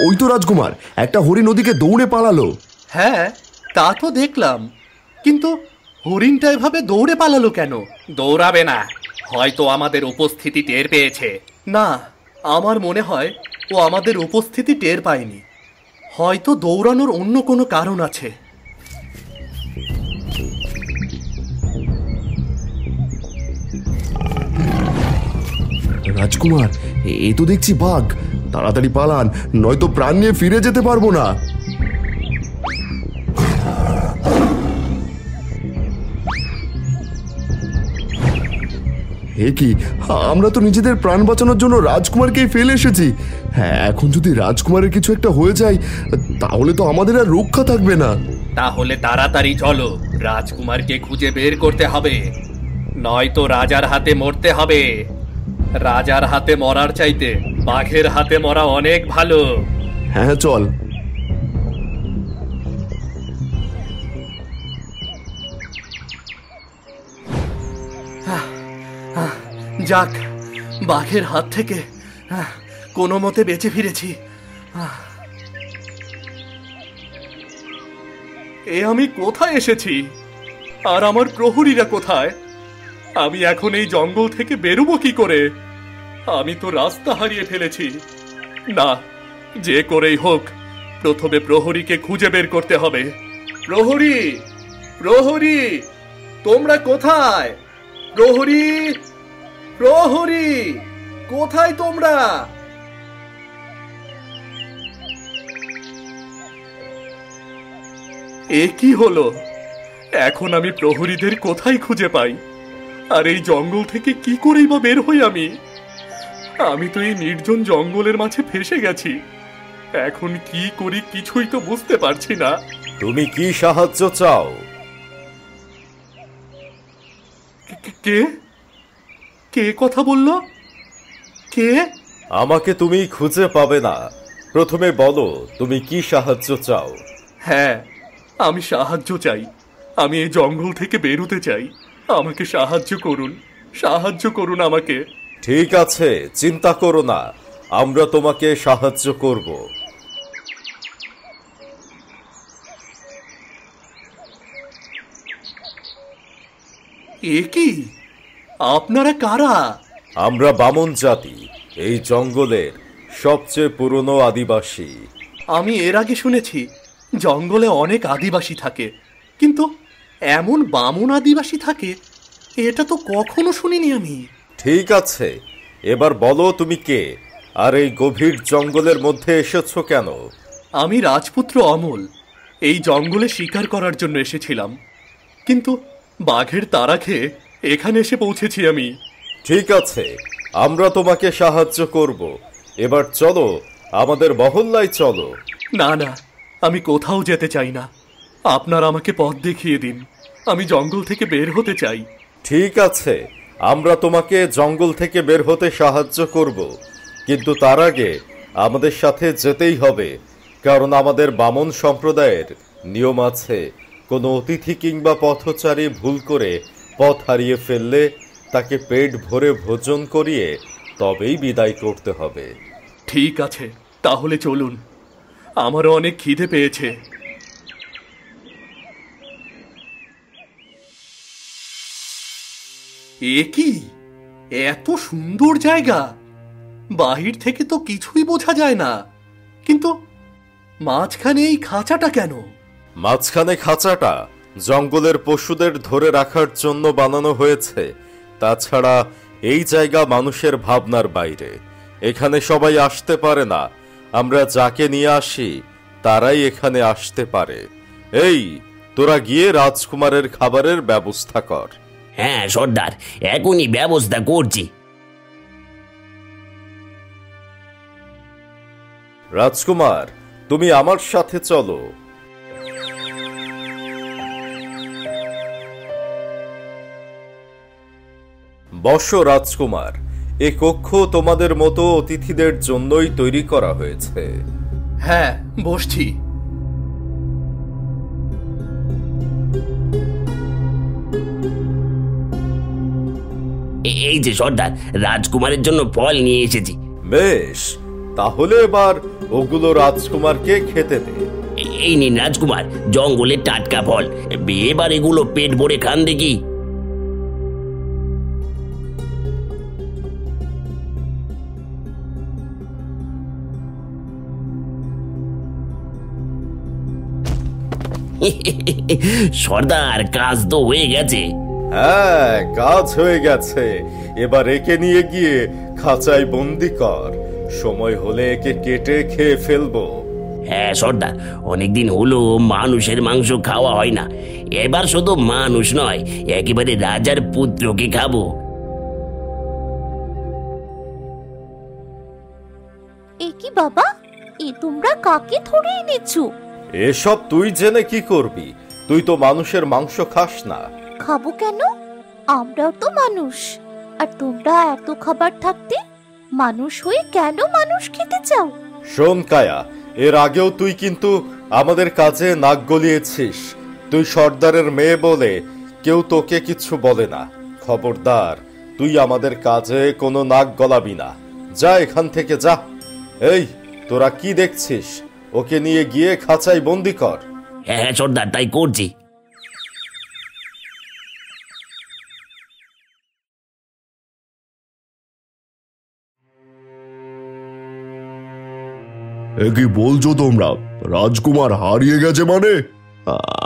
ওই তো রাজকুমার, একটা হরিণ ওদিকে দৌড়ে পালালো। হ্যাঁ, তা তো দেখলাম, কিন্তু হরিণটা এভাবে দৌড়ে পালালো কেন? দৌড়াবে না, হয়তো আমাদের উপস্থিতি টের পেয়েছে। না, আমার মনে হয় ও আমাদের উপস্থিতি টের পায়নি। হয়তো দৌড়ানোর অন্য কোনো কারণ আছে। রাজকুমার, এ তো দেখছি বাঘ। তাড়াতাড়ি পালান, নয়তো প্রাণ নিয়ে ফিরে যেতে পারবো না। এ কি, আমরা তো নিজেদের প্রাণ বাঁচানোর জন্য রাজকুমারকেই ফেলে এসেছি। হ্যাঁ, এখন যদি রাজকুমারের কিছু একটা হয়ে যায় তাহলে তো আমাদের আর রক্ষা থাকবে না। তাহলে তাড়াতাড়ি চলো, রাজকুমারকে খুঁজে বের করতে হবে, নয়তো রাজার হাতে মরতে হবে। রাজার হাতে মরার চাইতে বাঘের হাতে মরা অনেক ভালো। হ্যাঁ, চল। যাক, বাঘের হাত থেকে কোনো মতে বেঁচে ফিরেছি। এ আমি কোথায় এসেছি, আর আমার প্রহরীরা কোথায়? আমি এখন এই জঙ্গল থেকে বেরোবো কি করে? আমি তো রাস্তা হারিয়ে ফেলেছি। না, যে করেই হোক প্রথমে প্রহরীকে খুঁজে বের করতে হবে। প্রহরী, প্রহরী, তোমরা কোথায়? প্রহরী, প্রহরী, কোথায় তোমরা? এ কি হলো? এখন আমি প্রহরীদের কোথায় খুঁজে পাই? আর এই জঙ্গল থেকে কি করেই বা বের হই আমি? আমি তো এই নির্জন জঙ্গলের মাঝে ফেসে গেছি। এখন কি করি কিছুই তো বুঝতে পারছি না। তুমি কি সাহায্য চাও? কে কে কথা বললো? কে? আমাকে তুমি খুঁজে পাবে না, প্রথমে বলো তুমি কি সাহায্য চাও। হ্যাঁ, আমি সাহায্য চাই। আমি এই জঙ্গল থেকে বেরোতে চাই। আমাকে সাহায্য করুন, সাহায্য করুন আমাকে। ঠিক আছে, চিন্তা করো না, আমরা তোমাকে সাহায্য করব। এ কি, আপনারা কারা? আমরা বামন জাতি, এই জঙ্গলের সবচেয়ে পুরনো আদিবাসী। আমি এর আগে শুনেছি জঙ্গলে অনেক আদিবাসী থাকে, কিন্তু এমন বামন আদিবাসী থাকে এটা তো কখনো শুনিনি আমি। ঠিক আছে, এবার বলো তুমি কে, আর এই গভীর জঙ্গলের মধ্যে এসেছো কেন? আমি রাজপুত্র অমল, এই জঙ্গলে শিকার করার জন্য এসেছিলাম, কিন্তু বাঘের তাড়া খেয়ে এখানে এসে পৌঁছেছি আমি। ঠিক আছে, আমরা তোমাকে সাহায্য করব। এবার চলো, আমাদের মহল্লায় চলো। না না, আমি কোথাও যেতে চাই না। আপনারা আমাকে পথ দেখিয়ে দিন, আমি জঙ্গল থেকে বের হতে চাই। ঠিক আছে, আমরা তোমাকে জঙ্গল থেকে বের হতে সাহায্য করব, কিন্তু তার আগে আমাদের সাথে যেতেই হবে, কারণ আমাদের বামন সম্প্রদায়ের নিয়ম আছে, কোনো অতিথি কিংবা পথচারী ভুল করে পথ হারিয়ে ফেললে তাকে পেট ভরে ভোজন করিয়ে তবেই বিদায় করতে হবে। ঠিক আছে, তাহলে চলুন, আমারও অনেক খিদে পেয়েছে। এ কি, এত সুন্দর জায়গা! বাহির থেকে তো কিছুই বোঝা যায় না, কিন্তু মাঝখানে এই খাঁচাটা কেন? মাঝখানে খাঁচাটা জঙ্গলের পশুদের ধরে রাখার জন্য বানানো হয়েছে। তাছাড়া এই জায়গা মানুষের ভাবনার বাইরে, এখানে সবাই আসতে পারে না। আমরা যাকে নিয়ে আসি তারাই এখানে আসতে পারে। এই, তোরা গিয়ে রাজকুমারের খাবারের ব্যবস্থা কর। হ্যাঁ সর্দার, এখনই ব্যবস্থা করছি। রাজকুমার, তুমি আমার সাথে চলো। বসো রাজকুমার, এ কক্ষ তোমাদের মতো অতিথিদের জন্যই তৈরি করা হয়েছে। হ্যাঁ, বসছি। এই যে সর্দার, রাজকুমারের জন্য ফল নিয়ে এসেছি। বেশ, তাহলে এবার ওগুলো রাজকুমারকে খেতে দে। এই নিন রাজকুমার, জঙ্গলের টাটকা ফল। এবার এগুলো পেট ভরে খান দেখি। সর্দার, কাজ তো হয়ে গেছে। হ্যাঁ, কাজ হয়ে গেছে। এবার একে নিয়ে গিয়ে খাঁচায় বন্দি কর। সময় হলে একে কেটে খেয়ে ফেলবো। হ্যাঁ সর্দার, অনেকদিন হলো মানুষের মাংস খাওয়া হয় না। এবার শুধু মানুষ নয়, একেবারে রাজার পুত্রকে খাবো। এ কি বাবা, এ তোমরা কাকে ধরে এনেছো? এসব তুই জেনে কি করবি? তুই তো মানুষের মাংস খাস না। খাবো কেন? আমরাও তো মানুষ। আর তোমরা এত খাবার থাকতে মানুষ হয়ে কেন মানুষ খেতে চাও? শোন কায়া, এর আগেও তুই কিন্তু আমাদের কাজে নাক গলিয়েছিস। তুই সর্দারের মেয়ে বলে কেউ তোকে কিছু বলে না। খবরদার, তুই আমাদের কাজে কোনো নাক গলাবি না। যা এখান থেকে যা। এই, তোরা কি দেখছিস? ওকে নিয়ে গিয়ে খাঁচায় বন্দি কর। হ্যাঁ হ্যাঁ সর্দার, তাই করছি। এ কি বলছো তোমরা? রাজকুমার হারিয়ে গেছে মানে?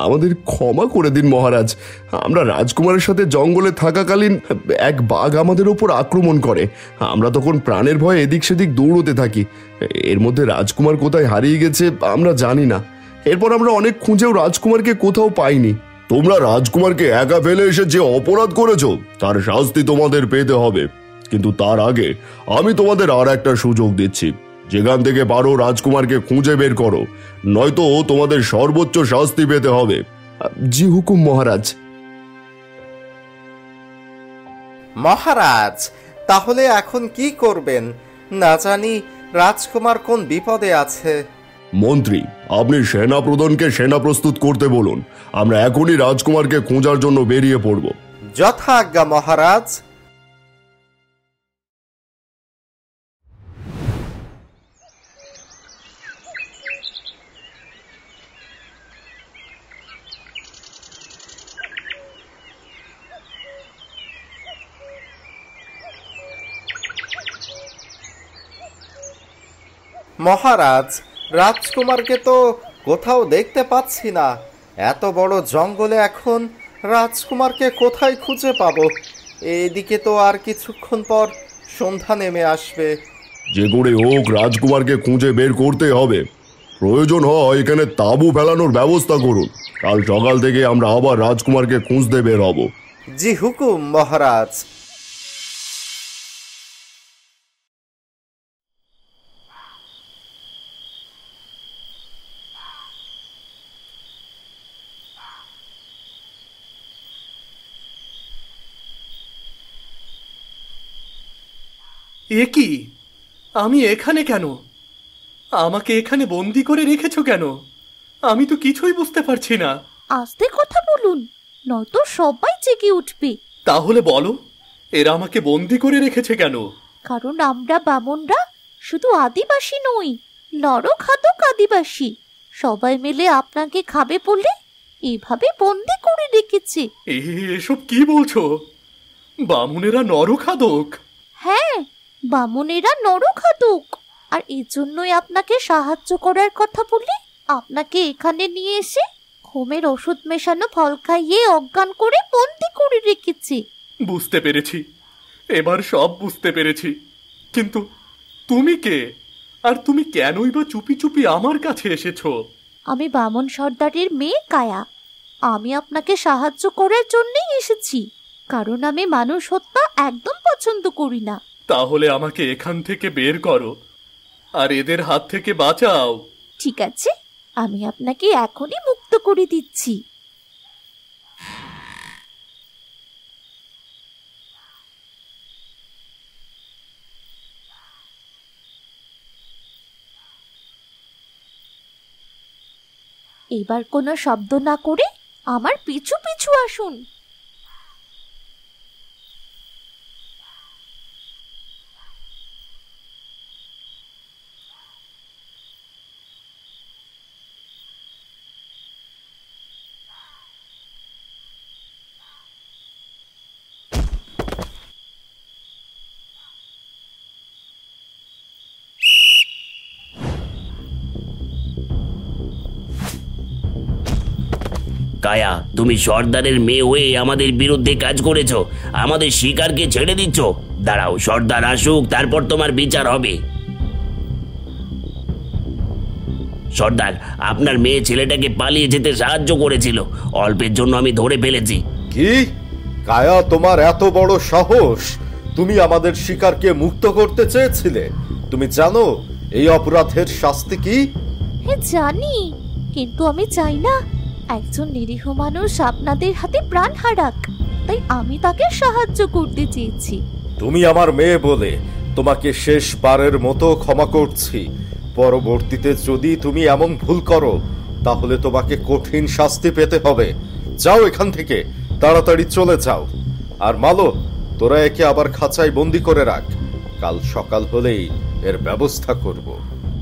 আমাদের ক্ষমা করে দিন মহারাজ। আমরা রাজকুমারের সাথে জঙ্গলে থাকাকালীন এক বাঘ আমাদের ওপর আক্রমণ করে। আমরা তখন প্রাণের ভয়ে এদিক সেদিক দৌড়তে থাকি। এর মধ্যে রাজকুমার কোথায় হারিয়ে গেছে আমরা জানি না। এরপর আমরা অনেক খুঁজেও রাজকুমারকে কোথাও পাইনি। তোমরা রাজকুমারকে একা ফেলে এসে যে অপরাধ করেছো তার শাস্তি তোমাদের পেতে হবে। কিন্তু তার আগে আমি তোমাদের আর একটা সুযোগ দিচ্ছি। যেখান থেকে পারো রাজকুমারকে খুঁজে বের করো, নয়তো তোমাদের সর্বোচ্চ শাস্তি পেতে হবে। জি হুকুম মহারাজ। মহারাজ, তাহলে এখন কি করবেন? না জানি রাজকুমার কোন বিপদে আছে। মন্ত্রী, আপনি সেনা প্রধানকে সেনা প্রস্তুত করতে বলুন। আমরা এখনই রাজকুমারকে খোঁজার জন্য বেরিয়ে পড়ব। যথা আজ্ঞা মহারাজ। মহারাজ, রাজকুমারকে তো কোথাও দেখতে পাচ্ছি না। এত বড় জঙ্গলে এখন রাজকুমারকে কোথায় খুঁজে পাবো? এদিকে তো আর কিছুক্ষণ পর সন্ধ্যা নেমে আসবে। যে করে হোক রাজকুমারকে খুঁজে বের করতে হবে। প্রয়োজন হয় এখানে তাঁবু ফেলানোর ব্যবস্থা করুন। কাল সকাল থেকে আমরা আবার রাজকুমারকে খুঁজতে বের হব। জি হুকুম মহারাজ। এ কি? আমি এখানে কেন? আমাকে এখানে বন্দি করে রেখেছো কেন? আমি তো কিছুই বুঝতে পারছি না। আস্তে কথা বলুন, নয়তো সবাই জেগে উঠবে। তাহলে বলো, এরা আমাকে বন্দি করে রেখেছে কেন? কারণ আমরা বামনরা শুধু আদিবাসী নই, নরখাদক আদিবাসী। সবাই মিলে আপনাকে খাবে বলে এভাবে বন্দি করে রেখেছে। এসব কি বলছো? বামুনেরা নরখাদক? হ্যাঁ, বামনেরা নরখাদক। আর এজন্যই আপনাকে সাহায্য করার কথা বলে আপনাকে এখানে নিয়ে এসে ঘুমের ওষুধ মেশানো ফল খাইয়ে অজ্ঞান করে বন্দি করে রেখেছে। বুঝতে পেরেছি, এবার সব বুঝতে পেরেছি। কিন্তু তুমি কে? আর তুমি কেনই বা চুপি চুপি আমার কাছে এসেছো? আমি বামন সর্দারের মেয়ে কায়া। আমি আপনাকে সাহায্য করার জন্যই এসেছি, কারণ আমি মানুষ হত্যা একদম পছন্দ করি না। তাহলে আমাকে এখান থেকে বের করো আর এদের হাত থেকে বাঁচাও। ঠিক আছে, আমি আপনাকে এখনই মুক্ত করে দিচ্ছি। এবার কোনো শব্দ না করে আমার পিছু পিছু আসুন। কায়া, তুমি সর্দারের মেয়ে হয়ে আমাদের বিরুদ্ধে কাজ করেছো, আমাদের শিকারকে ছেড়ে দিচ্ছ। দাঁড়াও, সর্দার আসুক, তারপর তোমার বিচার হবে। সর্দার, আপনার মেয়ে ছেলেটাকে পালিয়ে যেতে সাহায্য করেছিল, অল্পের জন্য আমি ধরে ফেলেছি। কি? কায়া, তোমার এত বড় সাহস! তুমি আমাদের শিকারকে মুক্ত করতে চেয়েছিলে। তুমি জানো এই অপরাধের শাস্তি কি? হ্যাঁ জানি, কিন্তু আমি চাই না একজন নিরীহ মানুষ আপনাদের হাতে প্রাণ হারাক, তাই আমি তাকে সাহায্য করতে চেয়েছি। তুমি আমার মেয়ে বলে তোমাকে শেষবারের মতো ক্ষমা করছি। পরবর্তীতে যদি তুমি এমন ভুল করো তাহলে তোমাকে কঠিন শাস্তি পেতে হবে। যাও এখান থেকে, তাড়াতাড়ি চলে যাও। আর মালো, তোরা একে আবার খাঁচায় বন্দি করে রাখ, কাল সকাল হলেই এর ব্যবস্থা করব।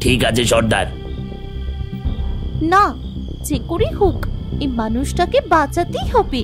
ঠিক আছে সর্দার। না, যে করে হোক এই মানুষটাকে বাঁচাতেই হবে।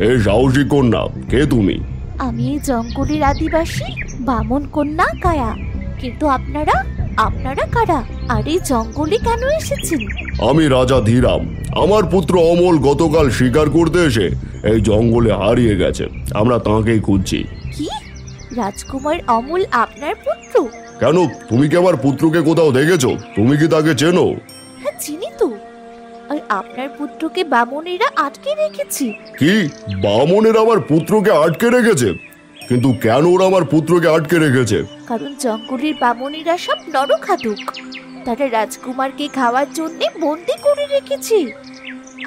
এই সাহসী কন্যা, কে তুমি? আমি এই জঙ্গলের আদিবাসী বামন কন্যা কায়া। কিন্তু আপনারা আপনারা কারা, আর এই জঙ্গলে কেন এসেছেন? আমি রাজা ধীরাম। আমার পুত্র অমল গতকাল শিকার করতে এসে এই জঙ্গলে হারিয়ে গেছে। আমরা তাঁকেই খুঁজছি। কি, রাজকুমার অমল আপনার পুত্র? কেন, তুমি কি আমার পুত্রকে কোথাও দেখেছো? তুমি কি তাকে চেনো? হ্যাঁ চিনি তো। আর আপনার পুত্রকে বামনেরা আটকে রেখেছে। কি, বামনের আমার পুত্রকে আটকে রেখেছে? কিন্তু কেন ওরা আমার পুত্রকে আটকে রেখেছে? কারণ জঙ্গলের বামনেরা সব নরখাদক, তারা রাজকুমারকে খাওয়ার জন্য বন্দি করে রেখেছে।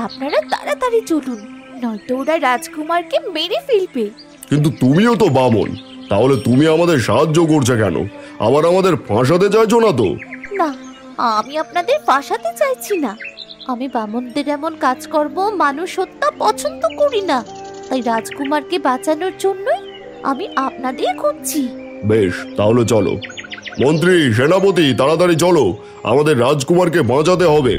আপনারা তাড়াতাড়ি চলুন, নয়তো ওরা রাজকুমারকে মেরে ফেলবে। কিন্তু তুমিও তো বামন, তাহলে তুমি আমাদের সাহায্য করছো কেন? আবার আমাদের ফাঁসাতে চাইছো না তো? না, আমি আপনাদের ফাঁসাতে চাইছি না। আমি বামনদের এমন কাজকর্ম, মানুষ হত্যা পছন্দ করি না। তাই রাজকুমারকে বাঁচানোর জন্যই আমি আপনাদের খুঁজছি। বেশ, তাহলে চলো। মন্ত্রী, সেনাপতি, তাড়াতাড়ি চলো, আমাদের রাজকুমারকে বাঁচাতে হবে।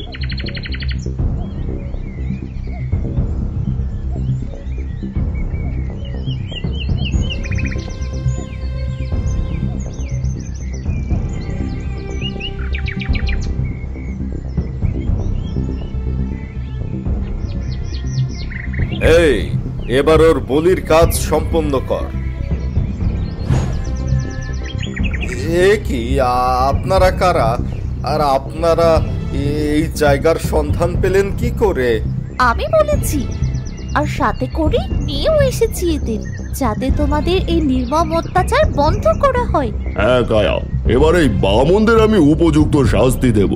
এই, এবার ওর বলির কাজ সম্পন্ন কর। এ কি, আপনারা কারা? আর আপনারা এই জায়গার সন্ধান পেলেন কি করে? আমি বলেছি, আর সাথে করে নিয়েও এসেছি এদের, যাতে তোমাদের এই নির্মম অত্যাচার বন্ধ করা হয়। হ্যাঁ কায়া, এবার এই বামনদের আমি উপযুক্ত শাস্তি দেব,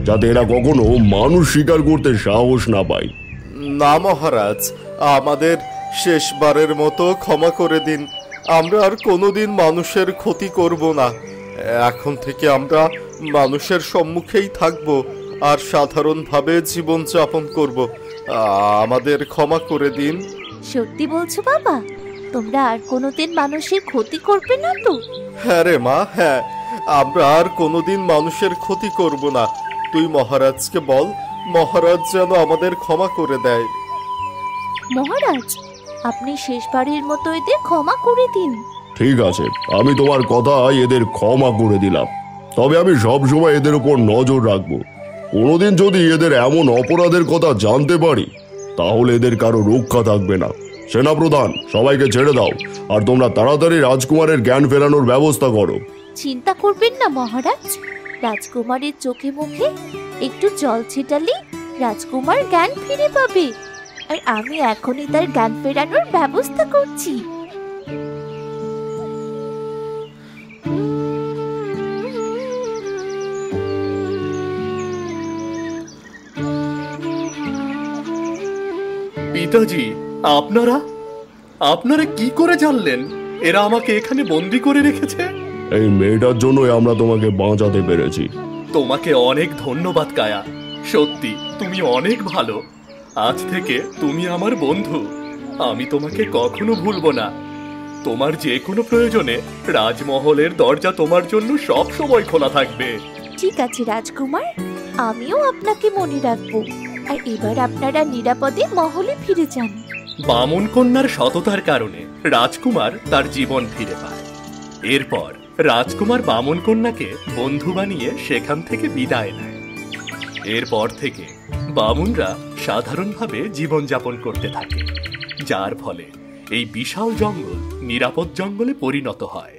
যাতে এরা কখনো মানুষ শিকার করতে সাহস না পায়। না মহারাজ, আমাদের শেষবারের মতো ক্ষমা করে দিন। আমরা আর কোনোদিন মানুষের ক্ষতি করব না। এখন থেকে আমরা মানুষের সম্মুখেই থাকব আর সাধারণভাবে জীবন যাপন করব। আমাদের ক্ষমা করে দিন। সত্যি বলছো বাবা? তোমরা আর কোনোদিন মানুষের ক্ষতি করবে না তো? হ্যাঁ রে মা, হ্যাঁ, আমরা আর কোনোদিন মানুষের ক্ষতি করব না। তুই মহারাজকে বল, মহারাজ যেন আমাদের ক্ষমা করে দেয়। মহারাজ, আপনি শেষবারের মতো এদের ক্ষমা করে দিন। ঠিক আছে, আমি তোমার কথায় এদের ক্ষমা করে দিলাম। তবে আমি সবসময় এদের উপর নজর রাখবো। কোনোদিন যদি এদের এমন অপরাধের কথা জানতে পারি, তাহলে এদের কারো রক্ষা থাকবে না। সেনাপ্রধান, সবাইকে ছেড়ে দাও, আর তোমরা তাড়াতাড়ি রাজকুমারের জ্ঞান ফেরানোর ব্যবস্থা করো। চিন্তা করবেন না মহারাজ, রাজকুমারের চোখে মুখে একটু জল ছিটালে রাজকুমার জ্ঞান ফিরে পাবে। আর আমি এখনই তার জ্ঞান ফেরানোর ব্যবস্থা করছি। পিতাজি, আপনারা আপনারা কি করে জানলেন এরা আমাকে এখানে বন্দি করে রেখেছে? এই মেয়েটার জন্যই আমরা তোমাকে বাঁচাতে পেরেছি। তোমাকে অনেক ধন্যবাদ কায়া, সত্যি তুমি অনেক ভালো। আজ থেকে তুমি আমার বন্ধু, আমি তোমাকে কখনো ভুলবো না। তোমার যে কোনো প্রয়োজনে রাজমহলের দরজা তোমার জন্য সব সময় খোলা থাকবে। ঠিক আছে রাজকুমার, আমিও আপনাকে মনে রাখবো। আর এবার আপনারা নিরাপদে মহলে ফিরে যান। বামন কন্যার সততার কারণে রাজকুমার তার জীবন ফিরে পায়। এরপর রাজকুমার বামন কন্যাকে বন্ধু বানিয়ে সেখান থেকে বিদায় নেয়। এরপর থেকে বামুনরা সাধারণভাবে জীবনযাপন করতে থাকে, যার ফলে এই বিশাল জঙ্গল নিরাপদ জঙ্গলে পরিণত হয়।